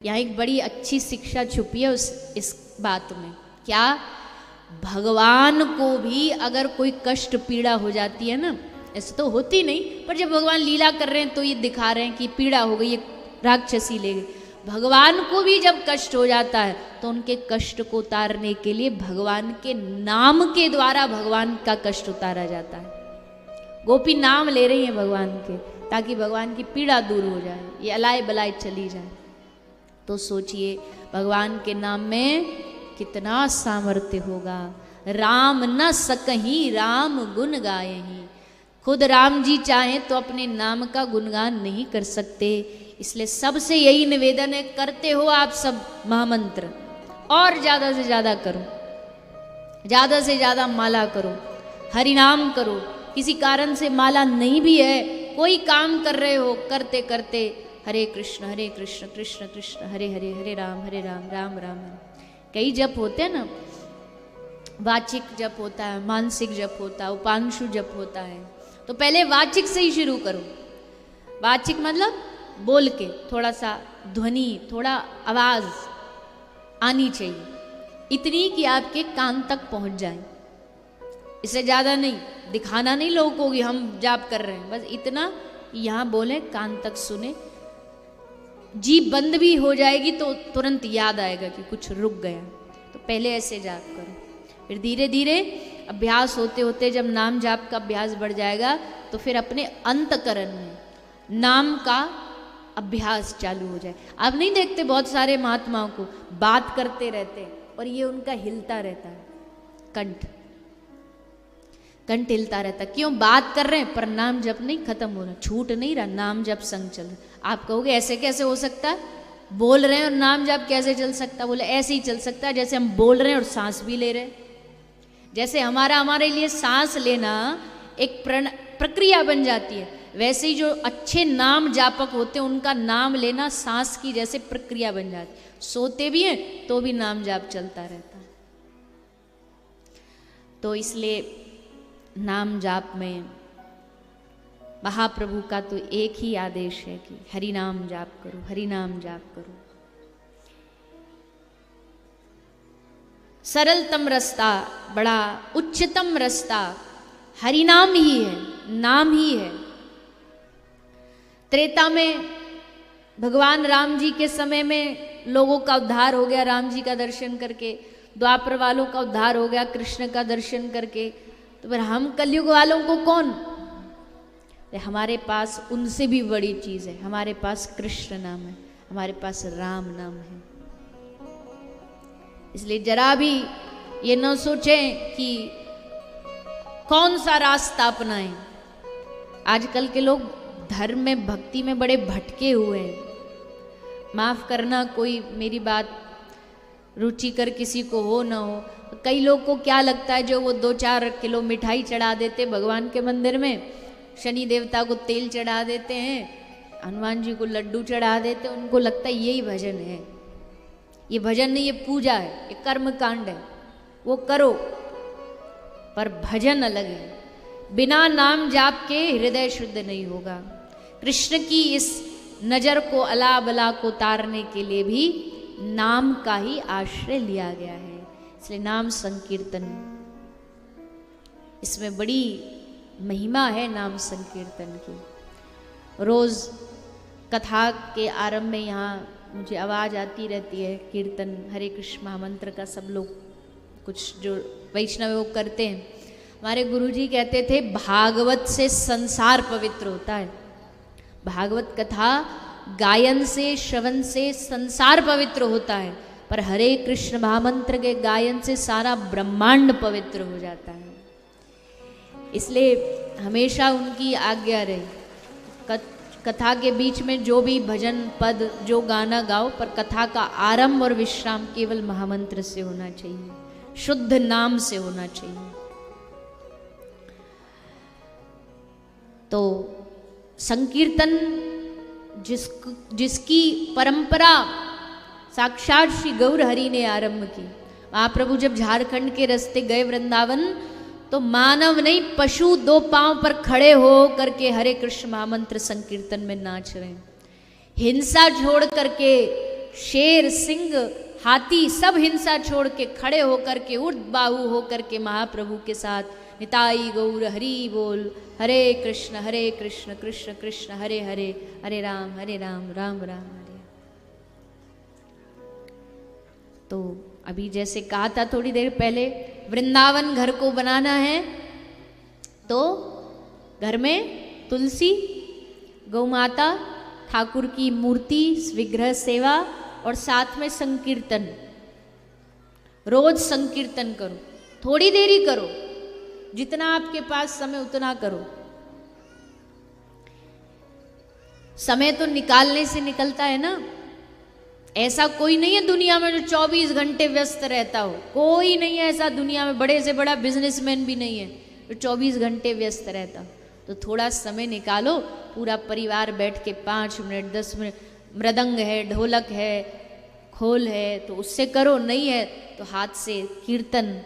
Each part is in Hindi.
यहाँ एक बड़ी अच्छी शिक्षा छुपी है इस बात में। क्या? भगवान को भी अगर कोई कष्ट पीड़ा हो जाती है ना, ऐसे तो होती नहीं, पर जब भगवान लीला कर रहे हैं तो ये दिखा रहे हैं कि पीड़ा हो गई, ये राक्षसी ले गई। भगवान को भी जब कष्ट हो जाता है तो उनके कष्ट को उतारने के लिए भगवान के नाम के द्वारा भगवान का कष्ट उतारा जाता है। गोपी नाम ले रही है भगवान के, ताकि भगवान की पीड़ा दूर हो जाए, ये अलाय बलाय चली जाए। तो सोचिए भगवान के नाम में कितना सामर्थ्य होगा। राम न सकहीं राम गुण गायहीं। खुद राम जी चाहें तो अपने नाम का गुणगान नहीं कर सकते, इसलिए सबसे यही निवेदन है, करते हो आप सब महामंत्र और ज़्यादा से ज़्यादा करो, ज़्यादा से ज़्यादा माला करो, हरि नाम करो। किसी कारण से माला नहीं भी है, कोई काम कर रहे हो, करते करते हरे कृष्ण कृष्ण कृष्ण हरे हरे, हरे राम राम राम हरे। कई जप होते हैं ना, वाचिक जप होता है, मानसिक जप होता है, उपांशु जप होता है। तो पहले वाचिक से ही शुरू करो। वाचिक मतलब बोल के, थोड़ा सा ध्वनि, थोड़ा आवाज आनी चाहिए, इतनी कि आपके कान तक पहुंच जाए। इससे ज्यादा नहीं, दिखाना नहीं लोगों को कि हम जाप कर रहे हैं, बस इतना यहाँ बोले, कान तक सुने। जीभ बंद भी हो जाएगी तो तुरंत याद आएगा कि कुछ रुक गया। तो पहले ऐसे जाप करो, फिर धीरे धीरे अभ्यास होते होते जब नाम जाप का अभ्यास बढ़ जाएगा तो फिर अपने अंतकरण में नाम का अभ्यास चालू हो जाए। आप नहीं देखते बहुत सारे महात्माओं को बात करते रहते हैं और ये उनका हिलता रहता है, कंठ हिलता रहता है। क्यों? बात कर रहे हैं पर नाम जप नहीं खत्म हो रहा, छूट नहीं रहा, नाम जप संग चल रहा। आप कहोगे ऐसे कैसे हो सकता है, बोल रहे हैं और नाम जप कैसे चल सकता है? बोले ऐसे ही चल सकता है जैसे हम बोल रहे हैं और सांस भी ले रहे हैं। जैसे हमारे लिए सांस लेना एक प्रक्रिया बन जाती है, वैसे ही जो अच्छे नाम जापक होते हैं उनका नाम लेना सांस की जैसे प्रक्रिया बन जाती है। सोते भी हैं तो भी नाम जाप चलता रहता है। तो इसलिए नाम जाप में महाप्रभु का तो एक ही आदेश है कि हरि नाम जाप करो, हरि नाम जाप करो। सरलतम रास्ता, बड़ा उच्चतम रास्ता हरि नाम ही है, नाम ही है। त्रेता में भगवान राम जी के समय में लोगों का उद्धार हो गया राम जी का दर्शन करके, द्वापर वालों का उद्धार हो गया कृष्ण का दर्शन करके। तो फिर हम कलयुग वालों को कौन? हमारे पास उनसे भी बड़ी चीज है, हमारे पास कृष्ण नाम है, हमारे पास राम नाम है। इसलिए जरा भी ये न सोचें कि कौन सा रास्ता अपनाएं। आजकल के लोग धर्म में, भक्ति में बड़े भटके हुए हैं। माफ करना, कोई मेरी बात रुचिकर किसी को हो ना हो, कई लोग को क्या लगता है, जो वो 2-4 किलो मिठाई चढ़ा देते भगवान के मंदिर में, शनि देवता को तेल चढ़ा देते हैं, हनुमान जी को लड्डू चढ़ा देते हैं, उनको लगता है यही भजन है। ये भजन नहीं, ये पूजा है, ये कर्म कांड है, वो करो, पर भजन अलग है। बिना नाम जाप के हृदय शुद्ध नहीं होगा। कृष्ण की इस नजर को, अला बला को उतारने के लिए भी नाम का ही आश्रय लिया गया है। इसलिए नाम संकीर्तन, इसमें बड़ी महिमा है नाम संकीर्तन की। रोज कथा के आरंभ में यहाँ मुझे आवाज आती रहती है कीर्तन हरे कृष्ण महामंत्र का। सब लोग कुछ जो वैष्णव वो करते हैं। हमारे गुरुजी कहते थे भागवत से संसार पवित्र होता है। भागवत कथा गायन से, श्रवण से संसार पवित्र होता है, पर हरे कृष्ण महामंत्र के गायन से सारा ब्रह्मांड पवित्र हो जाता है। इसलिए हमेशा उनकी आज्ञा रही, कथा के बीच में जो भी भजन पद, जो गाना गाओ, पर कथा का आरंभ और विश्राम केवल महामंत्र से होना चाहिए, शुद्ध नाम से होना चाहिए। तो संकीर्तन जिसकी परंपरा साक्षात श्री गौर हरि ने आरंभ की। महाप्रभु जब झारखंड के रास्ते गए वृंदावन, तो मानव नहीं, पशु 2 पांव पर खड़े हो करके हरे कृष्ण महामंत्र संकीर्तन में नाच रहे हैं। हिंसा छोड़ करके शेर, सिंह, हाथी सब हिंसा छोड़ के खड़े होकर के ऊर्ध्वबाहु होकर के महाप्रभु के साथ निताई गौर हरि बोल, हरे कृष्ण कृष्ण कृष्ण हरे हरे, हरे राम राम राम हरे। तो अभी जैसे कहा था थोड़ी देर पहले, वृंदावन घर को बनाना है तो घर में तुलसी, गौ माता, ठाकुर की मूर्ति, विग्रह सेवा और साथ में संकीर्तन। रोज संकीर्तन करो, थोड़ी देर ही करो, जितना आपके पास समय उतना करो। समय तो निकालने से निकलता है ना। ऐसा कोई नहीं है दुनिया में जो 24 घंटे व्यस्त रहता हो, कोई नहीं है ऐसा दुनिया में, बड़े से बड़ा बिजनेसमैन भी नहीं है जो 24 घंटे व्यस्त रहता। तो थोड़ा समय निकालो, पूरा परिवार बैठ के 5 मिनट 10 मिनट, मृदंग है, ढोलक है, खोल है तो उससे करो, नहीं है तो हाथ से कीर्तन,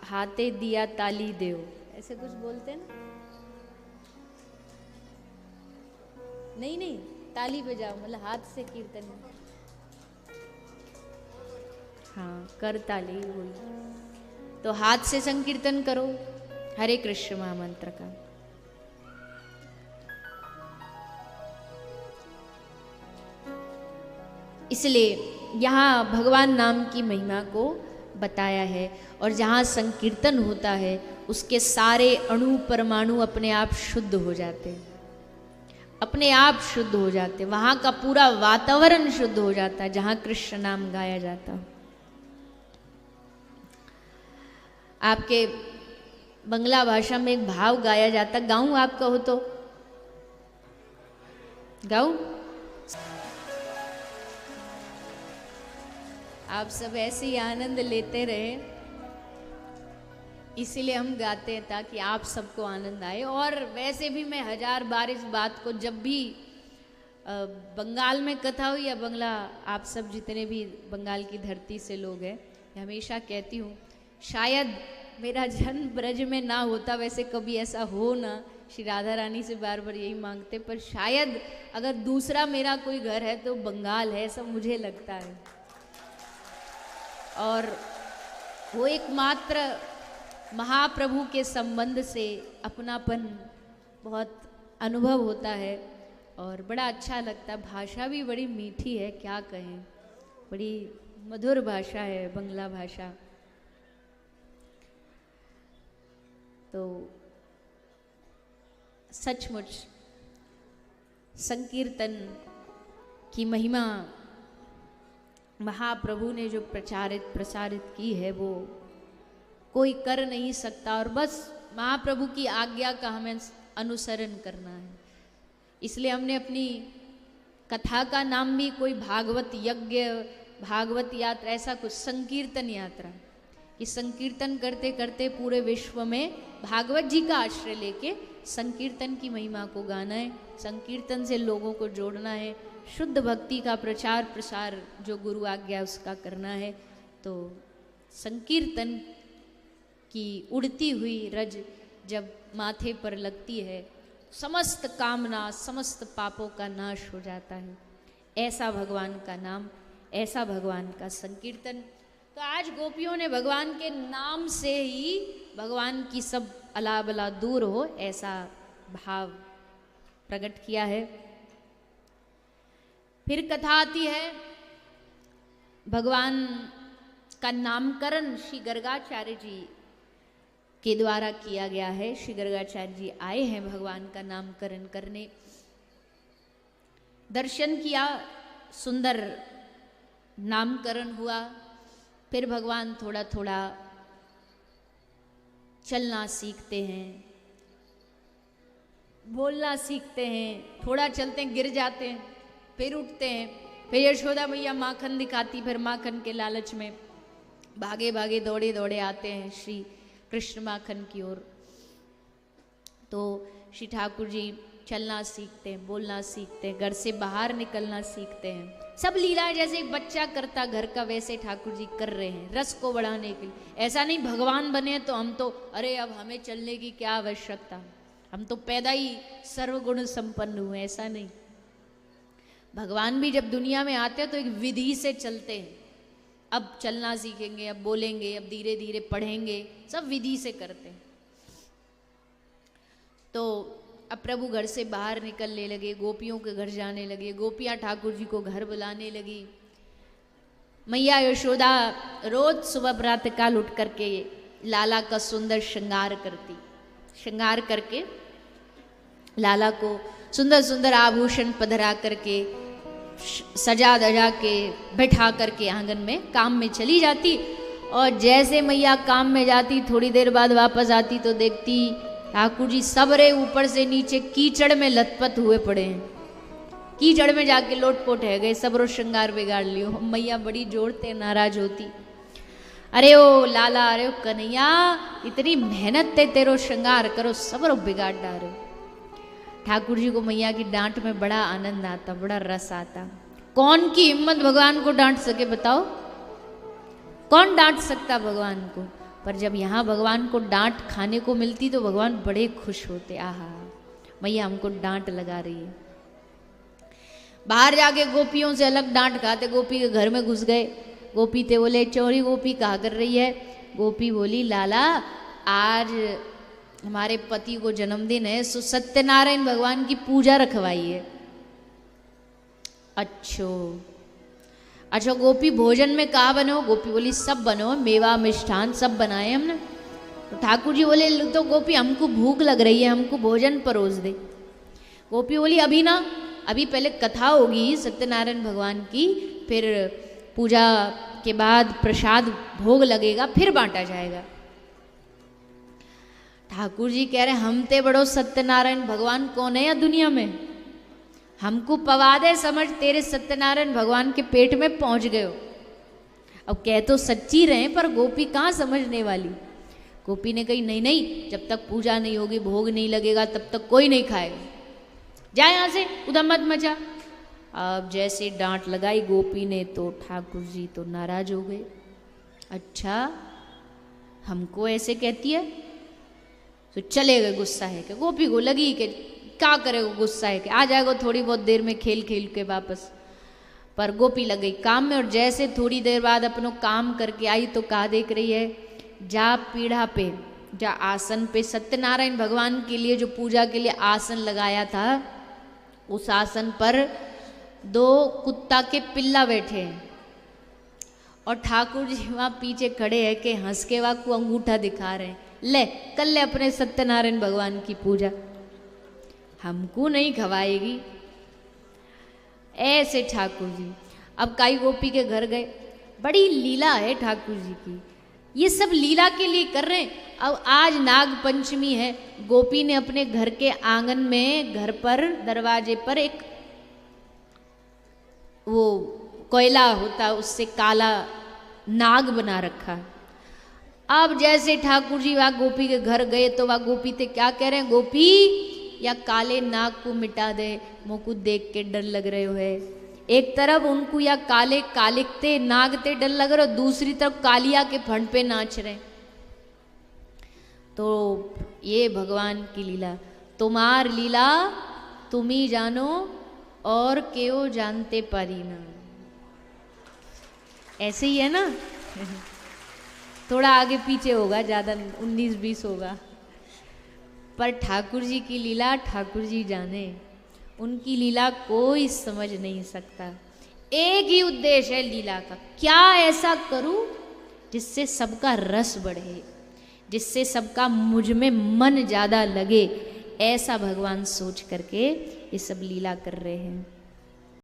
हाथे दिया ताली देओ, ऐसे कुछ बोलते हैं ना। नहीं ताली बजाओ, मतलब हाथ से कीर्तन। हाँ, कर ताली बोल, तो हाथ से संकीर्तन करो हरे कृष्ण महामंत्र का। इसलिए यहाँ भगवान नाम की महिमा को बताया है, और जहाँ संकीर्तन होता है उसके सारे अणु परमाणु अपने आप शुद्ध हो जाते हैं, अपने आप शुद्ध हो जाते हैं। वहाँ का पूरा वातावरण शुद्ध हो जाता है जहाँ कृष्ण नाम गाया जाता है। आपके बंगला भाषा में एक भाव गाया जाता, गाऊं आपका हो तो गाऊं? आप सब ऐसे ही आनंद लेते रहे, इसीलिए हम गाते हैं ताकि आप सबको आनंद आए। और वैसे भी मैं 1000 बार इस बात को, जब भी बंगाल में कथा हो या बंगला, आप सब जितने भी बंगाल की धरती से लोग हैं, हमेशा कहती हूँ, शायद मेरा जन्म ब्रज में ना होता, वैसे कभी ऐसा हो ना, श्री राधा रानी से बार बार यही मांगते, पर शायद अगर दूसरा मेरा कोई घर है तो बंगाल है, ऐसा मुझे लगता है। और वो एकमात्र महाप्रभु के संबंध से अपनापन बहुत अनुभव होता है और बड़ा अच्छा लगता है। भाषा भी बड़ी मीठी है, क्या कहें, बड़ी मधुर भाषा है बंगला भाषा। तो सचमुच संकीर्तन की महिमा महाप्रभु ने जो प्रसारित की है वो कोई कर नहीं सकता, और बस महाप्रभु की आज्ञा का हमें अनुसरण करना है। इसलिए हमने अपनी कथा का नाम भी कोई भागवत यज्ञ, भागवत यात्रा, ऐसा कुछ, संकीर्तन यात्रा, कि संकीर्तन करते करते पूरे विश्व में भागवत जी का आश्रय लेके संकीर्तन की महिमा को गाना है, संकीर्तन से लोगों को जोड़ना है, शुद्ध भक्ति का प्रचार प्रसार जो गुरु आज्ञा उसका करना है। तो संकीर्तन की उड़ती हुई रज जब माथे पर लगती है, समस्त कामना, समस्त पापों का नाश हो जाता है। ऐसा भगवान का नाम, ऐसा भगवान का संकीर्तन। तो आज गोपियों ने भगवान के नाम से ही भगवान की सब अला बला दूर हो, ऐसा भाव प्रकट किया है। फिर कथा आती है, भगवान का नामकरण श्री गर्गाचार्य जी के द्वारा किया गया है। श्री गर्गाचार्य जी आए हैं भगवान का नामकरण करने, दर्शन किया, सुंदर नामकरण हुआ। फिर भगवान थोड़ा थोड़ा चलना सीखते हैं, बोलना सीखते हैं, थोड़ा चलते हैं गिर जाते हैं, फिर उठते हैं, फिर यशोदा मैया माखन दिखाती, फिर माखन के लालच में भागे भागे दौड़े दौड़े आते हैं श्री कृष्ण माखन की ओर। तो श्री ठाकुर जी चलना सीखते हैं, बोलना सीखते हैं, घर से बाहर निकलना सीखते हैं। सब लीलाएं जैसे एक बच्चा करता घर का, वैसे ठाकुर जी कर रहे हैं रस को बढ़ाने के लिए। ऐसा नहीं भगवान बने तो हम तो अरे अब हमें चलने की क्या आवश्यकता, हम तो पैदा ही सर्वगुण संपन्न हुए, ऐसा नहीं। भगवान भी जब दुनिया में आते हैं तो एक विधि से चलते हैं। अब चलना सीखेंगे, अब बोलेंगे, अब धीरे धीरे पढ़ेंगे, सब विधि से करते हैं। तो अब प्रभु घर से बाहर निकलने लगे, गोपियों के घर जाने लगे, गोपियां ठाकुर जी को घर बुलाने लगी। मैया यशोदा रोज सुबह प्रातःकाल उठ करके लाला का सुंदर श्रृंगार करती, श्रृंगार करके लाला को सुंदर सुंदर आभूषण पधरा करके सजा धजा के बैठा करके आंगन में काम में चली जाती। और जैसे मैया काम में जाती, थोड़ी देर बाद वापस आती तो देखती ठाकुर जी सबरे ऊपर से नीचे कीचड़ में लथपथ हुए पड़े हैं, कीचड़ में जाके लोटपोट है गए, सबरो श्रृंगार बिगाड़ लियो। मैया बड़ी जोड़ते नाराज होती, अरे ओ लाला, अरे ओ कन्हैया, इतनी मेहनत ते तेरो श्रृंगार करो, सबरो बिगाड़ डालो। ठाकुर जी को मैया की डांट में बड़ा आनंद आता, बड़ा रस आता। कौन की हिम्मत भगवान को डांट सके बताओ? कौन डांट सकता भगवान को? पर जब यहाँ भगवान को डांट खाने को मिलती तो भगवान बड़े खुश होते, आहा मैया हमको डांट लगा रही है। बाहर जाके गोपियों से अलग डांट खाते, गोपी के घर में घुस गए। गोपी थे बोले, चोरी गोपी कहा कर रही है? गोपी बोली, लाला आज हमारे पति को जन्मदिन है, सो सत्यनारायण भगवान की पूजा रखवाई है। अच्छा गोपी भोजन में कहा बनो? गोपी बोली सब बनो, मेवा मिष्ठान सब बनाए हमने। तो ठाकुर जी बोले, तो गोपी हमको भूख लग रही है, हमको भोजन परोस दे। गोपी बोली अभी ना, अभी पहले कथा होगी सत्यनारायण भगवान की, फिर पूजा के बाद प्रसाद भोग लगेगा, फिर बांटा जाएगा। ठाकुर जी कह रहे, हम ते बड़ो सत्यनारायण भगवान कौन है या दुनिया में? हमको पवा दे समझ, तेरे सत्यनारायण भगवान के पेट में पहुंच गए हो। अब कह तो सच्ची रहे, पर गोपी कहाँ समझने वाली। गोपी ने कही, नहीं नहीं, जब तक पूजा नहीं होगी, भोग नहीं लगेगा, तब तक कोई नहीं खाएगा, जा यहाँ से, उधर मत मचा। अब जैसे डांट लगाई गोपी ने तो ठाकुर जी तो नाराज हो गए। अच्छा हमको ऐसे कहती है? तो चले गए, गुस्सा है कि गोपी को लगी कि क्या करेगा, गुस्सा है कि आ जाएगा थोड़ी बहुत देर में खेल खेल के वापस। पर गोपी लग गई काम में, और जैसे थोड़ी देर बाद अपनो काम करके आई तो कहा देख रही है, जा पीढ़ा पे, जा आसन पे, सत्यनारायण भगवान के लिए जो पूजा के लिए आसन लगाया था, उस आसन पर 2 कुत्ता के पिल्ला बैठे हैं। और ठाकुर जी वहाँ पीछे खड़े हैं कि हंस के वहाँ को अंगूठा दिखा रहे हैं, ले कर ले अपने सत्यनारायण भगवान की पूजा, हमको नहीं खवाएगी। ऐसे ठाकुर जी अब काई गोपी के घर गए। बड़ी लीला है ठाकुर जी की, ये सब लीला के लिए कर रहे हैं। अब आज नाग पंचमी है, गोपी ने अपने घर के आंगन में, घर पर दरवाजे पर एक वो कोयला होता, उससे काला नाग बना रखा। अब जैसे ठाकुर जी वहाँ गोपी के घर गए तो वहाँ गोपी थे क्या कह रहे हैं, गोपी या काले नाग को मिटा दे, मोको देख के डर लग रहे हो है। एक तरफ उनको या काले कालिकते नागते डर लग रहे, दूसरी तरफ कालिया के फंड पे नाच रहे। तो ये भगवान की लीला, तुम्हार लीला तुम ही जानो और क्यों जानते पारी ना। ऐसे ही है ना थोड़ा आगे पीछे होगा, ज़्यादा 19-20 होगा, पर ठाकुर जी की लीला ठाकुर जी जाने, उनकी लीला कोई समझ नहीं सकता। एक ही उद्देश्य है लीला का, क्या ऐसा करूं जिससे सबका रस बढ़े, जिससे सबका मुझ में मन ज़्यादा लगे, ऐसा भगवान सोच करके ये सब लीला कर रहे हैं।